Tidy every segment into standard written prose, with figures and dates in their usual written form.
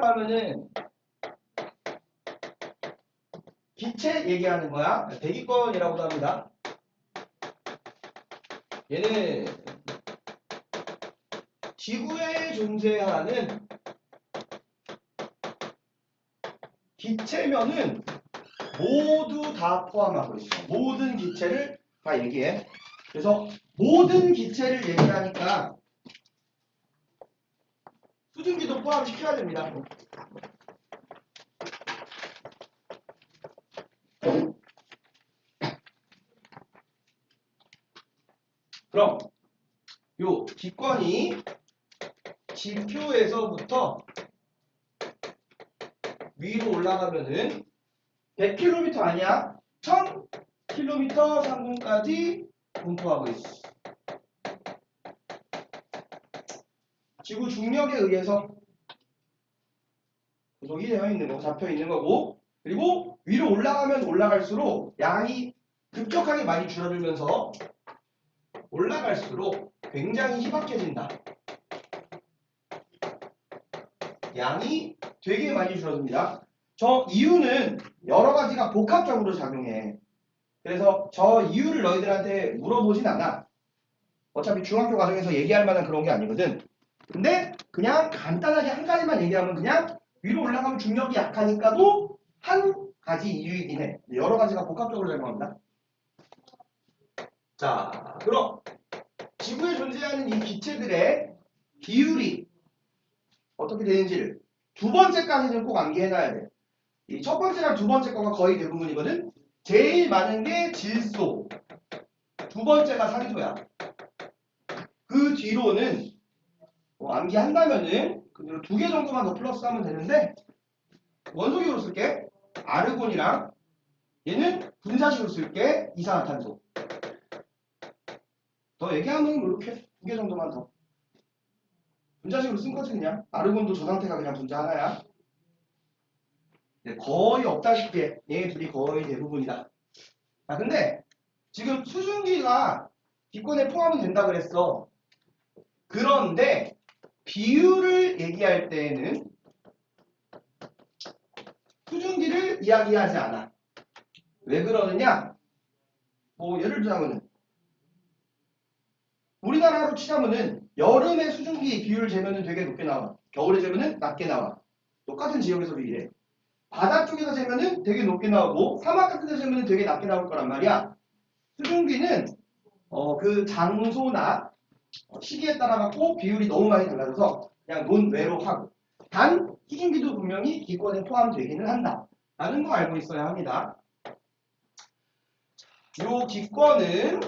하면은 기체 얘기하는 거야. 대기권이라고도 합니다. 얘는 지구에 존재하는 기체면은 모두 다 포함하고 있어. 모든 기체를 다 얘기해. 그래서 모든 기체를 얘기하니까 수증기도 포함시켜야 됩니다. 그럼 요 기권이 지표에서부터 위로 올라가면은 100km 아니야? 1000km 상공까지 분포하고 있어. 지구 중력에 의해서 구속이 되어 있는 거고, 잡혀 있는 거고, 그리고 위로 올라가면 올라갈수록 양이 급격하게 많이 줄어들면서 올라갈수록 굉장히 희박해진다. 양이 되게 많이 줄어듭니다. 저 이유는 여러 가지가 복합적으로 작용해. 그래서 저 이유를 너희들한테 물어보진 않아. 어차피 중학교 과정에서 얘기할 만한 그런 게 아니거든. 근데 그냥 간단하게 한 가지만 얘기하면 그냥 위로 올라가면 중력이 약하니까도 한 가지 이유이긴 해. 여러 가지가 복합적으로 작용합니다. 자, 그럼 지구에 존재하는 이 기체들의 비율이 어떻게 되는지를 두 번째까지는 꼭 암기해놔야 돼. 이 첫 번째랑 두 번째 거가 거의 대부분이거든. 제일 많은 게 질소, 두 번째가 산소야. 그 뒤로는 암기한다면은 그대로 두 개 정도만 더 플러스하면 되는데 원소기로 쓸게. 아르곤이랑 얘는 분사식으로 쓸게. 이산화탄소. 더 얘기하면 이렇게 두 개 정도만 더. 분자식으로 쓴 거지 그냥. 아르곤도 저 상태가 그냥 분자 하나야. 네, 거의 없다시피 해. 얘 둘이 거의 대부분이다. 자, 근데 지금 수증기가 기권에 포함이 된다 그랬어. 그런데 비율을 얘기할 때에는 수증기를 이야기하지 않아. 왜 그러느냐? 뭐 예를 들자면은 우리나라로 치자면은 여름에 수증기 비율 재면은 되게 높게 나와. 겨울에 재면은 낮게 나와. 똑같은 지역에서도 이래. 바다 쪽에서 재면은 되게 높게 나오고 사막 같은 데서 재면은 되게 낮게 나올 거란 말이야. 수증기는 그 장소나 시기에 따라 갖고 비율이 너무 많이 달라져서 그냥 논외로 하고 단 수증기도 분명히 기권에 포함되기는 한다 라는 거 알고 있어야 합니다. 요 기권은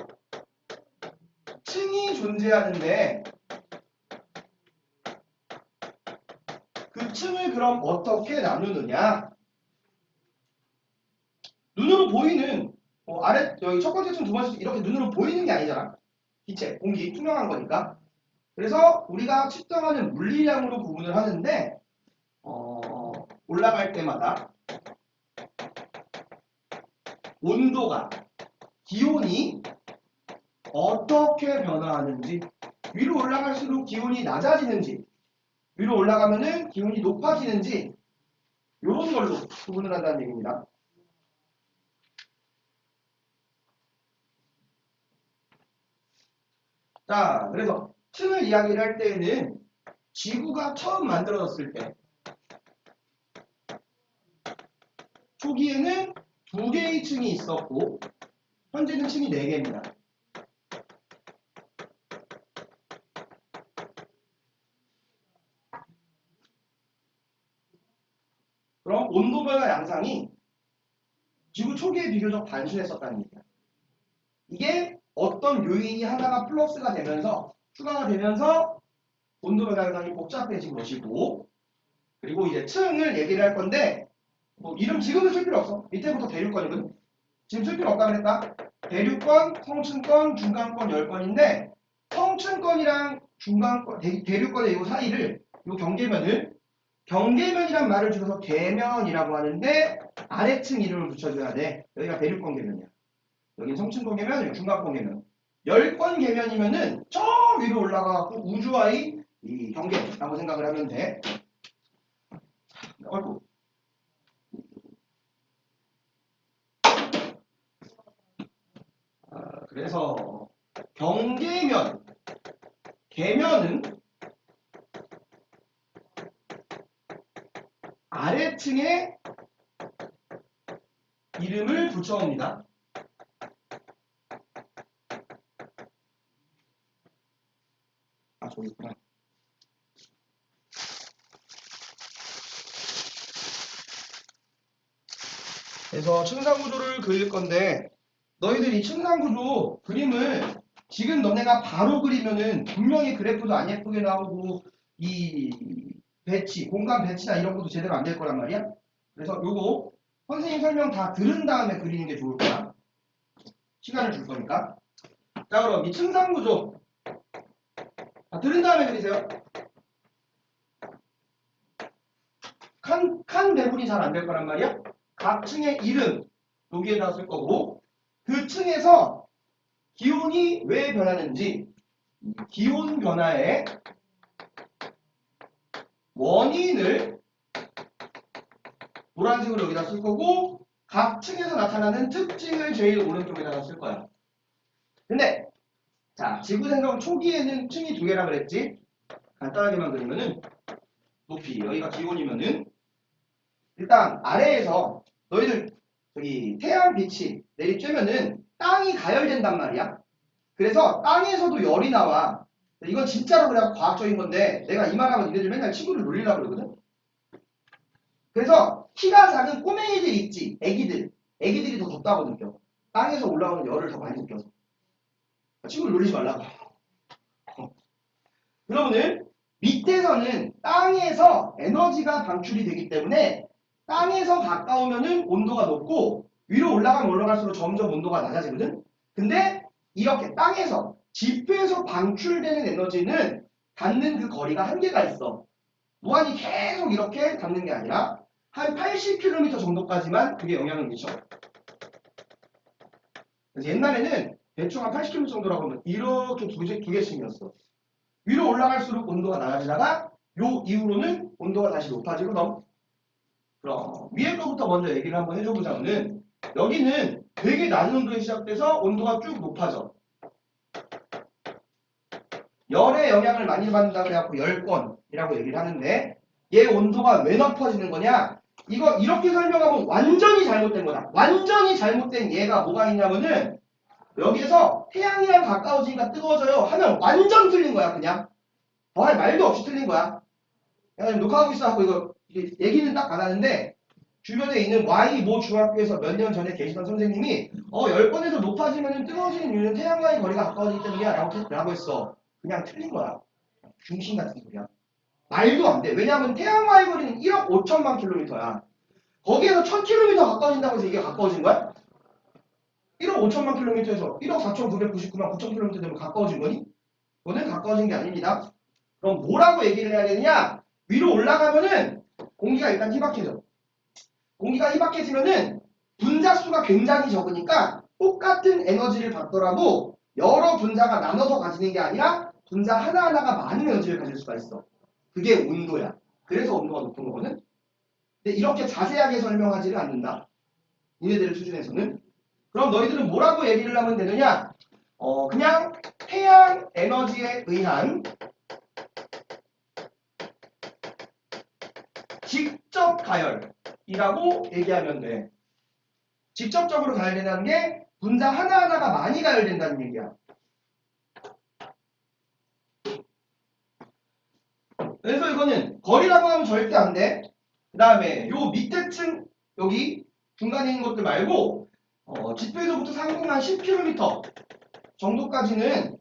층이 존재하는데 그 층을 그럼 어떻게 나누느냐. 눈으로 보이는 아래 여기 첫 번째 층 두 번째 층 이렇게 눈으로 보이는 게 아니잖아. 기체, 공기, 투명한 거니까. 그래서 우리가 측정하는 물리량으로 구분을 하는데 올라갈 때마다 온도가 기온이 어떻게 변화하는지 위로 올라갈수록 기온이 낮아지는지 위로 올라가면은 기온이 높아지는지 이런 걸로 구분을 한다는 얘기입니다. 자, 그래서 층을 이야기를 할 때에는 지구가 처음 만들어졌을 때 초기에는 두 개의 층이 있었고 현재는 층이 4개입니다. 그럼 온도 변화 양상이 지구 초기에 비교적 단순했었다는 얘기야. 이게 어떤 요인이 하나가 플러스가 되면서 추가가 되면서 온도 변화 양상이 복잡해진 것이고 그리고 이제 층을 얘기를 할 건데 뭐 이름 지금은 쓸 필요 없어. 밑에부터 대륙권이거든. 지금 쓸 필요 없다 그랬다. 대륙권, 성층권, 중간권 10권인데 성층권이랑 중간권, 대륙권의 이 사이를 이 경계면이란 말을 줄여서 계면이라고 하는데 아래층 이름을 붙여줘야 돼. 여기가 대륙권 계면이야. 여긴 성층권 계면, 여기 중간권 계면. 10권 계면이면은 저 위로 올라가고 우주와의 이 경계라고 생각을 하면 돼. 어이구. 그래서 경계면, 계면은 아래층에 이름을 붙여옵니다. 아, 저기 있구나. 그래서 층상구조를 그릴 건데 너희들이 층상구조 그림을 지금 너네가 바로 그리면은 분명히 그래프도 안 예쁘게 나오고 이 배치, 공간 배치나 이런 것도 제대로 안 될 거란 말이야. 그래서 요거 선생님 설명 다 들은 다음에 그리는 게 좋을 거야. 시간을 줄 거니까. 자, 그럼 이 층상구조 다 들은 다음에 그리세요. 칸 배분이 잘 안 될 거란 말이야. 각 층의 이름 여기에다 쓸 거고 그 층에서 기온이 왜 변하는지 기온 변화의 원인을 노란색으로 여기다 쓸 거고 각 층에서 나타나는 특징을 제일 오른쪽에다가 쓸 거야. 근데 자, 지구생성 초기에는 층이 두 개라 그랬지. 간단하게만 그리면은 높이 여기가 기온이면은 일단 아래에서 너희들 저기 태양빛이 내리쬐면은 땅이 가열된단 말이야. 그래서 땅에서도 열이 나와. 이건 진짜로 그냥 과학적인 건데 내가 이 말하면 니네들 맨날 친구를 놀리려고 그러거든. 그래서 키가 작은 꼬맹이들 있지. 애기들이 더 덥다고 느껴. 땅에서 올라오는 열을 더 많이 느껴서. 친구를 놀리지 말라고. 그러면은 밑에서는 땅에서 에너지가 방출이 되기 때문에 땅에서 가까우면은 온도가 높고 위로 올라가면 올라갈수록 점점 온도가 낮아지거든. 근데 이렇게 땅에서 지표에서 방출되는 에너지는 닿는 그 거리가 한계가 있어. 무한히 계속 이렇게 닿는 게 아니라 한 80km 정도까지만 그게 영향을 미쳐. 그래서 옛날에는 대충 한 80km 정도라고 하면 이렇게 두 개씩이었어. 위로 올라갈수록 온도가 낮아지다가 요 이후로는 온도가 다시 높아지고 그럼 위에 거부터 먼저 얘기를 한번 해줘보자면은 여기는 되게 낮은 온도에 시작돼서 온도가 쭉 높아져. 열의 영향을 많이 받는다고 해갖고 열권이라고 얘기를 하는데 얘 온도가 왜 높아지는 거냐? 이거 이렇게 설명하면 완전히 잘못된 거다. 완전히 잘못된 얘가 뭐가 있냐면은 여기에서 태양이랑 가까워지니까 뜨거워져요 하면 완전 틀린 거야. 그냥 더할 말도 없이 틀린 거야. 내가 지금 녹화하고 있어 하고 이거 얘기는 딱 안 하는데 주변에 있는 Y 모 중학교에서 몇 년 전에 계시던 선생님이 10번에서 높아지면 뜨거워지는 이유는 태양과의 거리가 가까워지기 때문이야 라고 했어. 그냥 틀린 거야. 중심 같은 소리야. 말도 안 돼. 왜냐하면 태양과의 거리는 1억 5천만 킬로미터야. 거기에서 1000km 가까워진다고 해서 이게 가까워진 거야? 1억 5천만 킬로미터에서 1억 4,999만 9천 킬로미터 되면 가까워진 거니? 그거는 가까워진 게 아닙니다. 그럼 뭐라고 얘기를 해야 되느냐? 위로 올라가면은 공기가 일단 희박해져. 공기가 희박해지면은 분자수가 굉장히 적으니까 똑같은 에너지를 받더라도 여러 분자가 나눠서 가지는 게 아니라 분자 하나하나가 많은 에너지를 가질 수가 있어. 그게 온도야. 그래서 온도가 높은 거거든. 근데 이렇게 자세하게 설명하지를 않는다. 니네들의 수준에서는. 그럼 너희들은 뭐라고 얘기를 하면 되느냐? 그냥 태양 에너지에 의한 직접 가열이라고 얘기하면 돼. 직접적으로 가열된다는 게 분자 하나하나가 많이 가열된다는 얘기야. 그래서 이거는 거리라고 하면 절대 안 돼. 그 다음에 요 밑에 층 여기 중간에 있는 것들 말고 지표에서부터 상공한 10km 정도까지는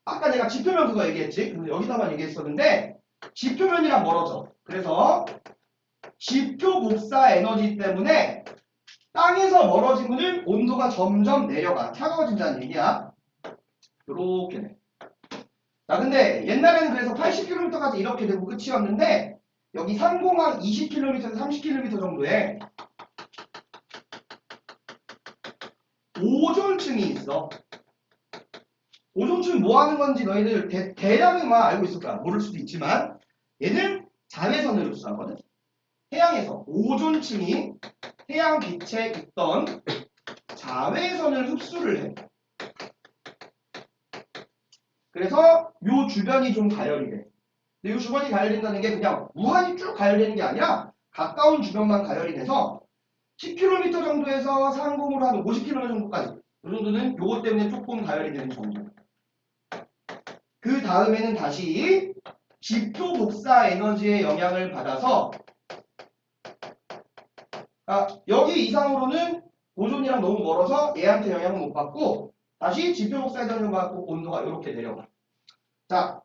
아까 내가 지표면 그거 얘기했지. 그래서 여기다만 얘기했었는데 지표면이랑 멀어져. 그래서 지표 복사 에너지 때문에 땅에서 멀어지면 온도가 점점 내려가. 차가워진다는 얘기야. 요렇게 돼. 자, 근데 옛날에는 그래서 80km까지 이렇게 되고 끝이었는데 여기 상공한 20km에서 30km 정도에 오존층이 있어. 오존층 뭐 하는 건지 너희들 대략은 알고 있을 거야. 모를 수도 있지만 얘는 자외선을 흡수하거든. 해양에서 오존층이 해양 빛에 있던 자외선을 흡수를 해. 그래서 요 주변이 좀 가열이 돼. 근데 요 주변이 가열된다는 게 그냥 무한히 쭉 가열되는 게 아니라 가까운 주변만 가열이 돼서 10km 정도에서 상공으로 한 50km 정도까지 이 정도는 요것 때문에 조금 가열이 되는 정도. 그 다음에는 다시 지표 복사 에너지의 영향을 받아서 여기 이상으로는 오존이랑 너무 멀어서 얘한테 영향을 못 받고 다시 지표 복사 에너지를 받고 온도가 이렇게 내려가. 자,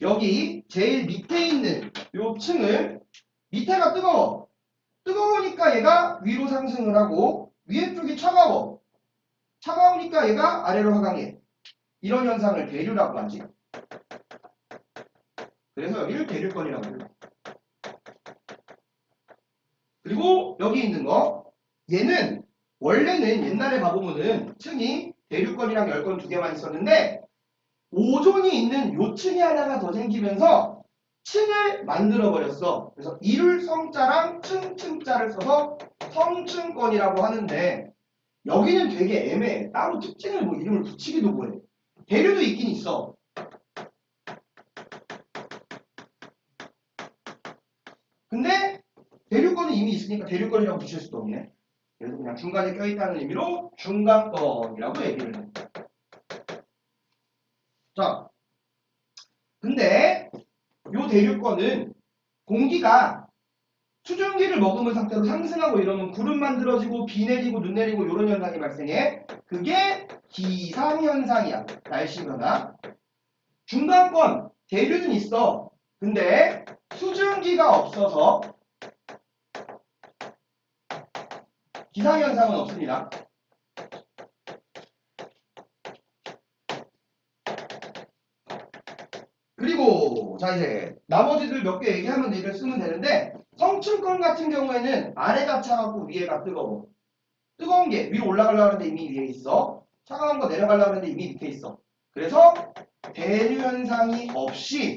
여기 제일 밑에 있는 요 층을 밑에가 뜨거워. 뜨거우니까 얘가 위로 상승을 하고 위에 쪽이 차가워. 차가우니까 얘가 아래로 하강해. 이런 현상을 대류라고 하지. 그래서 여기를 대류권이라고 불러. 그리고 여기 있는 거 얘는 원래는 옛날에 봐보면은 층이 대류권이랑 열권 두 개만 있었는데 오존이 있는 요 층이 하나가 더 생기면서 층을 만들어 버렸어. 그래서 이룰 성자랑 층자를 써서 성층권이라고 하는데 여기는 되게 애매해. 따로 특징을 뭐 이름을 붙이기도 뭐해. 대류도 있긴 있어. 근데 대류권은 이미 있으니까 대류권이라고 붙일 수도 없네. 그래서 그냥 중간에 껴있다는 의미로 중간권이라고 얘기를 해. 자, 근데 요 대류권은 공기가 수증기를 머금은 상태로 상승하고 이러면 구름 만들어지고 비 내리고 눈 내리고 이런 현상이 발생해. 그게 기상현상이야. 날씨 변화. 중간권 대류는 있어. 근데 수증기가 없어서 기상현상은 없습니다. 그리고 자 이제 나머지들 몇 개 얘기하면 얘를 쓰면 되는데 성층권 같은 경우에는 아래가 차갑고 위에가 뜨거워. 뜨거운 게 위로 올라가려고 하는데 이미 위에 있어. 차가운 거 내려가려고 하는데 이미 밑에 있어. 그래서 대류 현상이 없이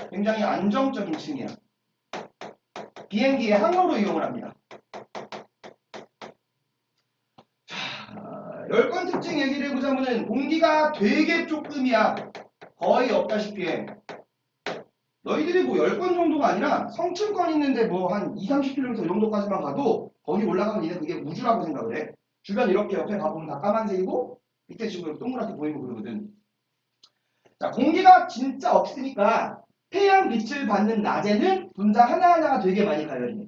굉장히 안정적인 층이야. 비행기에 항로로 이용을 합니다. 자, 열권 특징 얘기를 해보자면은 공기가 되게 조금이야. 거의 없다시피 해. 너희들이 뭐 10권 정도가 아니라 성층권 있는데 뭐 한 2, 30km 정도까지만 가도 거기 올라가면 니네 그게 우주라고 생각을 해. 주변 이렇게 옆에 가보면 다 까만색이고 밑에 지금 동그랗게 보이고 그러거든. 자, 공기가 진짜 없으니까 태양 빛을 받는 낮에는 분자 하나하나가 되게 많이 가열이 돼.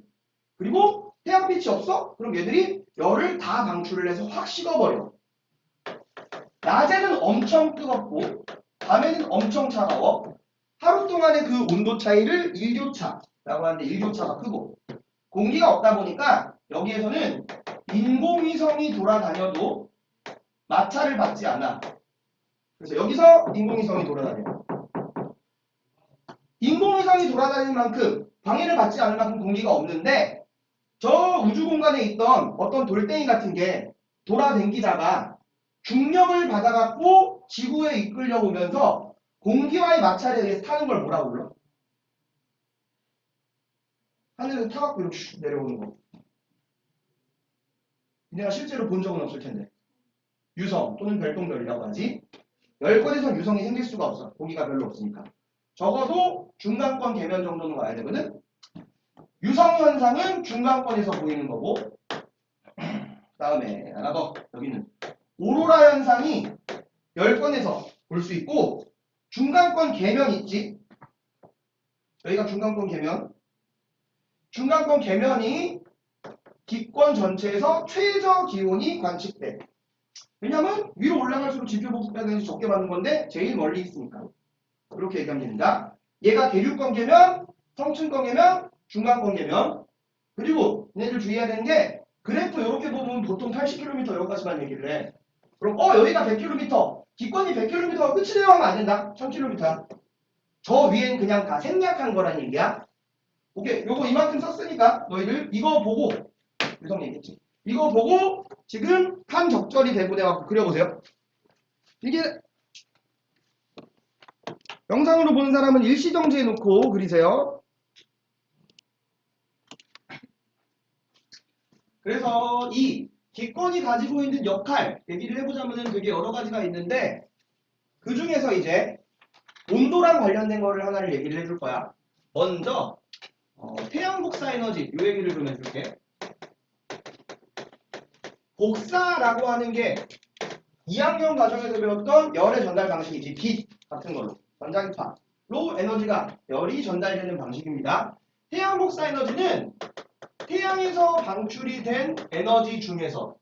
그리고 태양빛이 없어? 그럼 얘들이 열을 다 방출을 해서 확 식어버려. 낮에는 엄청 뜨겁고 밤에는 엄청 차가워. 하루 동안의 그 온도 차이를 일교차라고 하는데 일교차가 크고 공기가 없다 보니까 여기에서는 인공위성이 돌아다녀도 마찰을 받지 않아. 그래서 여기서 인공위성이 돌아다녀. 인공위성이 돌아다니는 만큼 방해를 받지 않을 만큼 공기가 없는데 저 우주 공간에 있던 어떤 돌덩이 같은 게 돌아다니다가 중력을 받아갖고 지구에 이끌려 오면서 공기와의 마찰에 의해서 타는 걸 뭐라고 불러? 하늘에서 타갖고 이렇게 내려오는 거. 내가 실제로 본 적은 없을 텐데. 유성 또는 별똥별이라고 하지. 열권에선 유성이 생길 수가 없어. 공기가 별로 없으니까. 적어도 중간권 계면 정도는 와야 되거든. 유성 현상은 중간권에서 보이는 거고. 다음에 하나 더. 여기는 오로라 현상이 열권에서 볼 수 있고 중간권 계면 있지. 여기가 중간권 계면. 중간권 계면이 기권 전체에서 최저 기온이 관측돼. 왜냐면 위로 올라갈수록 지표 복사에너지 적게 받는 건데 제일 멀리 있으니까. 이렇게 얘기하면 됩니다. 얘가 대류권 계면, 성층권 계면, 중간권 계면. 그리고 얘네들 주의해야 되는 게 그래프 이렇게 보면 보통 80km 여기까지만 얘기를 해. 그럼 여기가 100km, 기권이 100km가 끝이네요 하면 안 된다. 1000km야. 저 위엔 그냥 다 생략한 거란 얘기야. 오케이, 요거 이만큼 썼으니까 너희들 이거 보고 유성 얘기했지. 이거 보고 지금 한 적절히 배분해갖고 그려보세요. 이게 영상으로 보는 사람은 일시정지해 놓고 그리세요. 그래서 이 기권이 가지고 있는 역할 얘기를 해보자면 되게 여러 가지가 있는데 그 중에서 이제 온도랑 관련된 거를 하나를 얘기를 해줄 거야. 먼저 태양 복사 에너지 이 얘기를 좀 해줄게. 복사라고 하는 게 2학년 과정에서 배웠던 열의 전달 방식이지. 빛 같은 걸로 전자기파로 에너지가 열이 전달되는 방식입니다. 태양 복사 에너지는 태양에서 방출이 된 에너지 중에서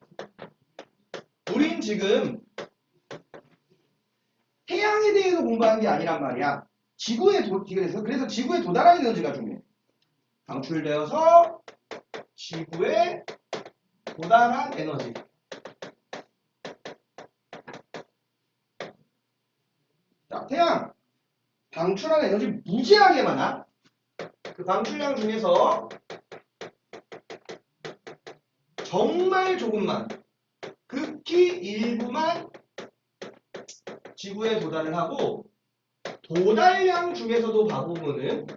우린 지금 태양에 대해서 공부하는 게 아니란 말이야. 그래서 지구에 도달하는 에너지가 중요해. 방출되어서 지구에 도달한 에너지. 자, 태양 방출한 에너지 무지하게 많아. 그 방출량 중에서 정말 조금만, 극히 일부만 지구에 도달을 하고 도달량 중에서도 봐보면은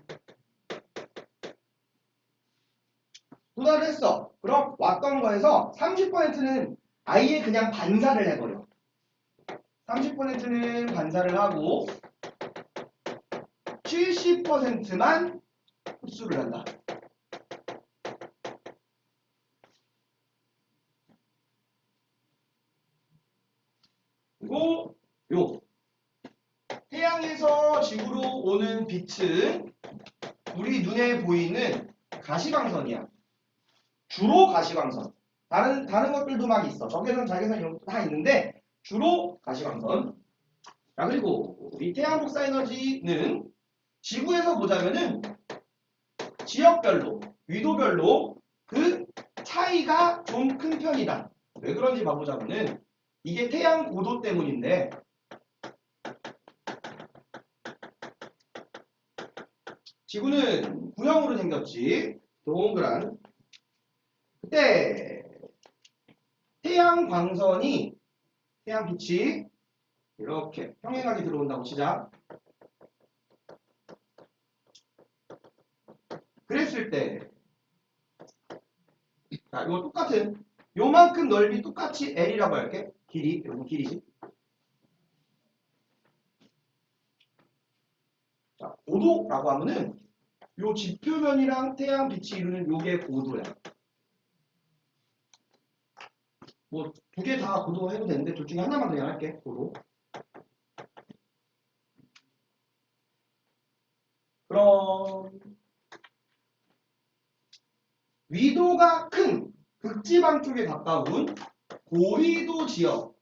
도달을 했어. 그럼 왔던 거에서 30%는 아예 그냥 반사를 해버려. 30%는 반사를 하고 70%만 흡수를 한다. 그리고 태양에서 지구로 오는 빛은 우리 눈에 보이는 가시광선이야. 주로 가시광선. 다른 것들도 막 있어. 적외선, 자외선 이런 것도 다 있는데 주로 가시광선. 자, 그리고 이 태양 복사 에너지는 지구에서 보자면은 지역별로, 위도별로 그 차이가 좀 큰 편이다. 왜 그런지 봐보자면은 이게 태양 고도 때문인데 지구는 구형으로 생겼지. 동그란. 그때 태양 광선이 태양 빛이 이렇게 평행하게 들어온다고 치자. 그랬을 때 자, 이거 똑같은 요만큼 넓이 똑같이 L이라고 할게. 길이, 요거 길이지. 자, 고도라고 하면은 요 지표면이랑 태양 빛이 이루는 요게 고도야. 뭐 두 개 다 고도 해도 되는데 둘 중에 하나만 그냥 할게. 고도. 그럼 위도가 큰 극지방 쪽에 가까운 고위도 지역,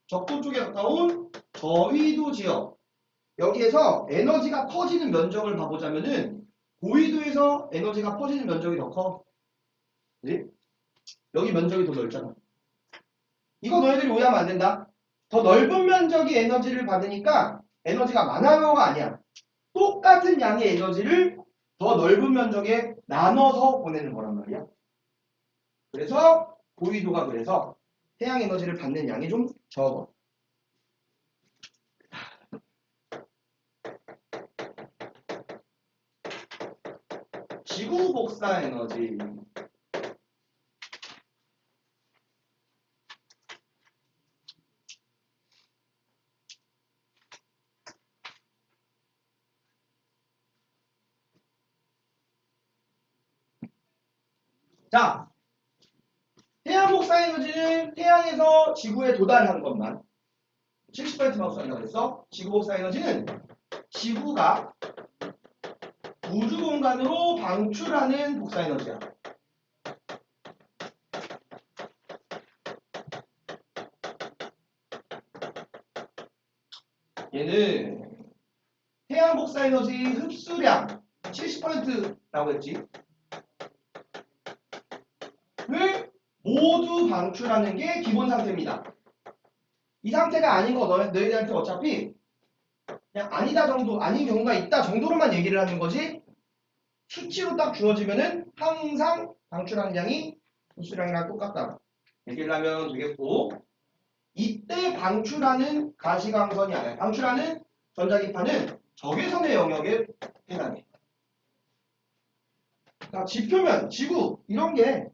적도 쪽에 가까운 저위도 지역, 여기에서 에너지가 퍼지는 면적을 봐보자면은 고위도에서 에너지가 퍼지는 면적이 더 커. 그지? 여기 면적이 더 넓잖아. 이거 너희들이 오해하면 안 된다. 더 넓은 면적의 에너지를 받으니까 에너지가 많아요가 아니야. 똑같은 양의 에너지를 더 넓은 면적에 나눠서 보내는 거란 말이야. 그래서 고위도가 그래서 태양 에너지를 받는 양이 좀 적어. 지구 복사 에너지. 자, 태양 복사 에너지는 태양에서 지구에 도달한 것만 70%만 흡수한다고 했어. 지구 복사 에너지는 지구가 우주 공간으로 방출하는 복사 에너지야. 얘는 태양 복사 에너지 흡수량 70%라고 했지. 를 모두 방출하는 게 기본 상태입니다. 이 상태가 아닌 거 너희들한테 어차피 그냥 아니다 정도, 아닌 경우가 있다 정도로만 얘기를 하는 거지 수치로 딱 주어지면은 항상 방출하는 양이 흡수량이랑 똑같다 얘기를 하면 되겠고, 이때 방출하는 가시광선이 아니라 방출하는 전자기파는 적외선의 영역에 해당해. 그러니까 지표면, 지구 이런 게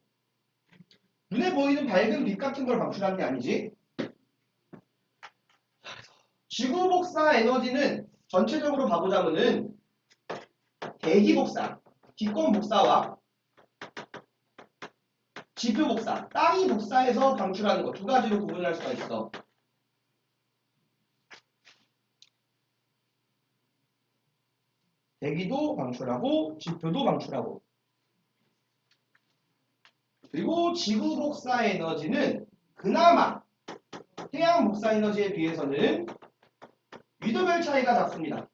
눈에 보이는 밝은 빛 같은 걸 방출하는 게 아니지. 지구 복사 에너지는 전체적으로 봐보자면은 대기 복사, 기권 복사와 지표 복사, 땅이 복사해서 방출하는 거 두 가지로 구분할 수가 있어. 대기도 방출하고 지표도 방출하고. 그리고 지구 복사 에너지는 그나마 태양 복사 에너지에 비해서는 위도별 차이가 작습니다.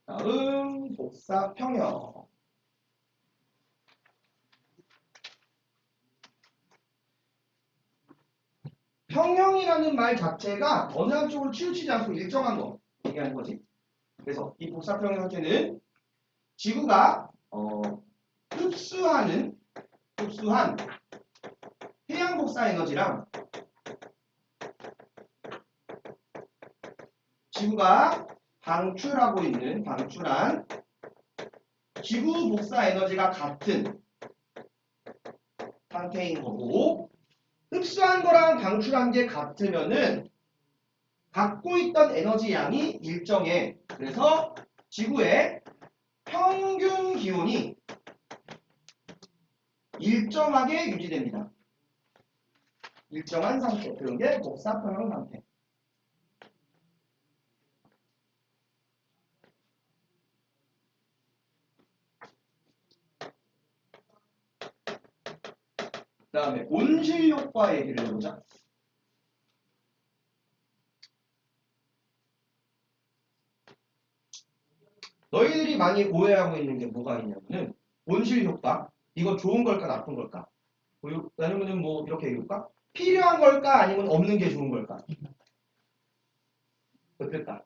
다음 복사 평형. 평형이라는 말 자체가 어느 한쪽으로 치우치지 않고 일정한 거 얘기하는 거지. 그래서 이 복사 평형 형태는 지구가 흡수한 태양 복사 에너지랑 지구가 방출한 지구 복사 에너지가 같은 상태인 거고, 흡수한 거랑 방출한 게 같으면은 갖고 있던 에너지 양이 일정해. 그래서 지구의 평균 기온이 일정하게 유지됩니다. 일정한 상태. 그런 게 복사 평형 상태. 그 다음에 온실 효과 얘기를 해보자. 너희들이 많이 오해하고 있는 게 뭐가 있냐면은 온실 효과. 이거 좋은 걸까 나쁜 걸까? 아니면은 뭐 이렇게 얘기할까? 필요한 걸까 아니면 없는 게 좋은 걸까? 어떨까?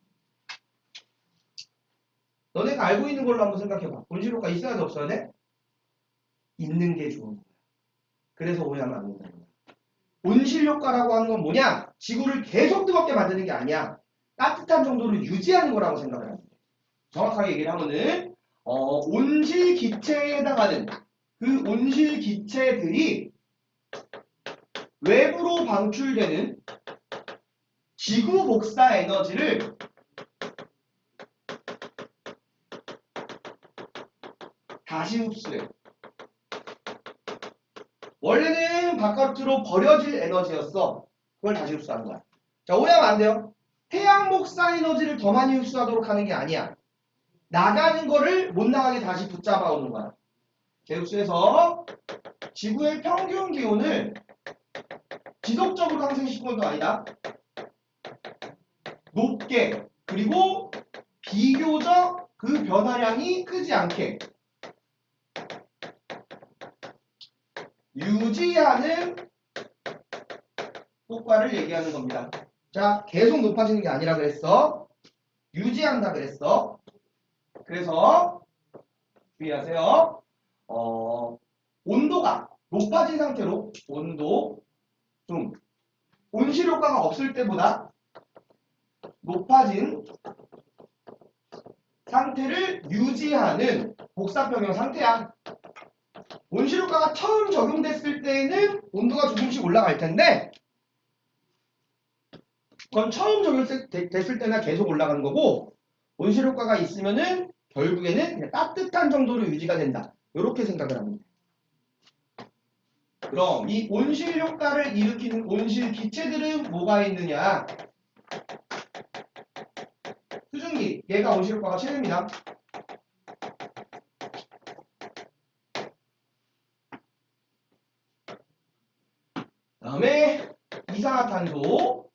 너네가 알고 있는 걸로 한번 생각해봐. 온실 효과 있어야 돼 없어야 돼? 있는 게 좋은 거야. 그래서 오해하면 안 된다는 거야. 온실 효과라고 하는 건 뭐냐? 지구를 계속 뜨겁게 만드는 게 아니야. 따뜻한 정도를 유지하는 거라고 생각을 하는 거야. 정확하게 얘기를 하면은 온실 기체에 해당하는 그 온실 기체들이 외부로 방출되는 지구 복사 에너지를 다시 흡수해. 원래는 바깥으로 버려질 에너지였어. 그걸 다시 흡수하는 거야. 자, 오해하면 안 돼요. 태양 복사 에너지를 더 많이 흡수하도록 하는 게 아니야. 나가는 거를 못 나가게 다시 붙잡아 오는 거야. 재흡수해서 지구의 평균 기온을 지속적으로 상승시키는 건 아니다. 높게, 그리고 비교적 그 변화량이 크지 않게 유지하는 효과를 얘기하는 겁니다. 자, 계속 높아지는 게 아니라 그랬어. 유지한다 그랬어. 그래서 주의하세요. 온도가 높아진 상태로 온실 효과가 없을 때보다 높아진 상태를 유지하는 복사평형 상태야. 온실 효과가 처음 적용됐을 때는 온도가 조금씩 올라갈 텐데 그건 처음 적용됐을 때나 계속 올라가는 거고, 온실 효과가 있으면은 결국에는 그냥 따뜻한 정도로 유지가 된다. 이렇게 생각을 합니다. 그럼 이 온실 효과를 일으키는 온실 기체들은 뭐가 있느냐? 수증기, 얘가 온실 효과가 최대입니다. 다음에 이산화탄소.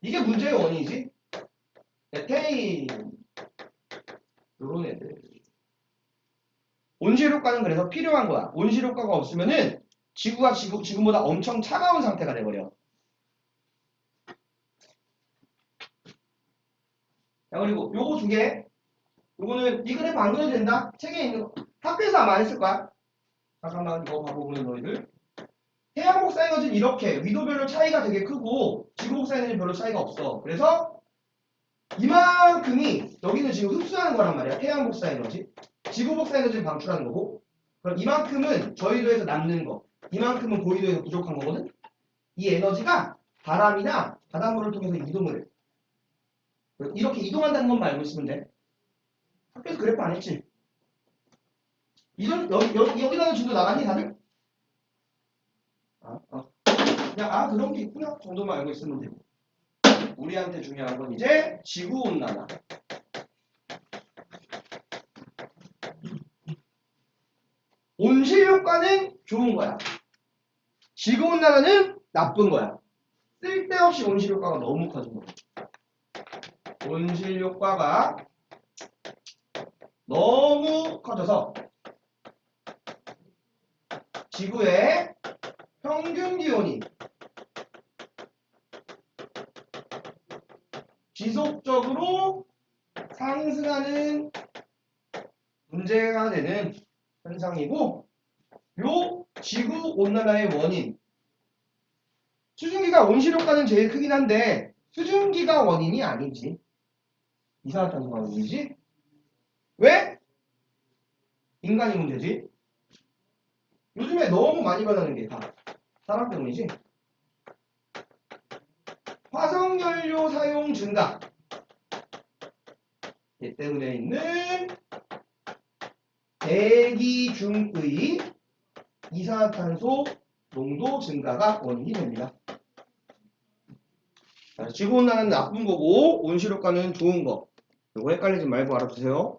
이게 문제의 원인이지. 메테인. 요런 애들. 온실 효과는 그래서 필요한 거야. 온실 효과가 없으면은 지구가 지금보다 엄청 차가운 상태가 돼버려. 자, 그리고 요거 두 개. 요거는 이 그래프 안 그려도 된다. 책에 있는 거. 학교에서 아마 안 했을 거야. 잠깐만 이거 봐보면 너희들. 태양 복사 에너지는 이렇게 위도별로 차이가 되게 크고 지구 복사 에너지는 별로 차이가 없어. 그래서 이만큼이 여기는 지금 흡수하는 거란 말이야. 태양 복사 에너지. 지구 복사 에너지를 방출하는 거고. 그럼 이만큼은 저희도에서 남는 거. 이만큼은 고위도에서 부족한 거거든. 이 에너지가 바람이나 바닷물을 통해서 이동을 해. 이렇게 이동한다는 것만 알고 있으면 돼. 학교에서 그래프 안 했지? 여기다는 진도 나가니 다들? 그냥 그런 게 있구나 정도만 알고 있으면 되고. 우리한테 중요한 건 이제 지구온난화. 온실효과는 좋은 거야. 지구온난화는 나쁜 거야. 쓸데없이 온실효과가 너무 커진 거야. 온실효과가 너무 커져서 지구의 평균 기온이 지속적으로 상승하는 문제가 되는 현상이고, 요 지구온난화의 원인, 수증기가 온실효과는 제일 크긴 한데 수증기가 원인이 아니지. 이산화탄소가 원인이지. 왜? 인간이 문제지. 요즘에 너무 많이 변하는 게 다 사람 때문이지. 화석연료 사용 증가, 얘 때문에 있는 대기 중의 이산화탄소 농도 증가가 원인이 됩니다. 지구온난화는 나쁜 거고 온실효과는 좋은 거. 이거 헷갈리지 말고 알아두세요.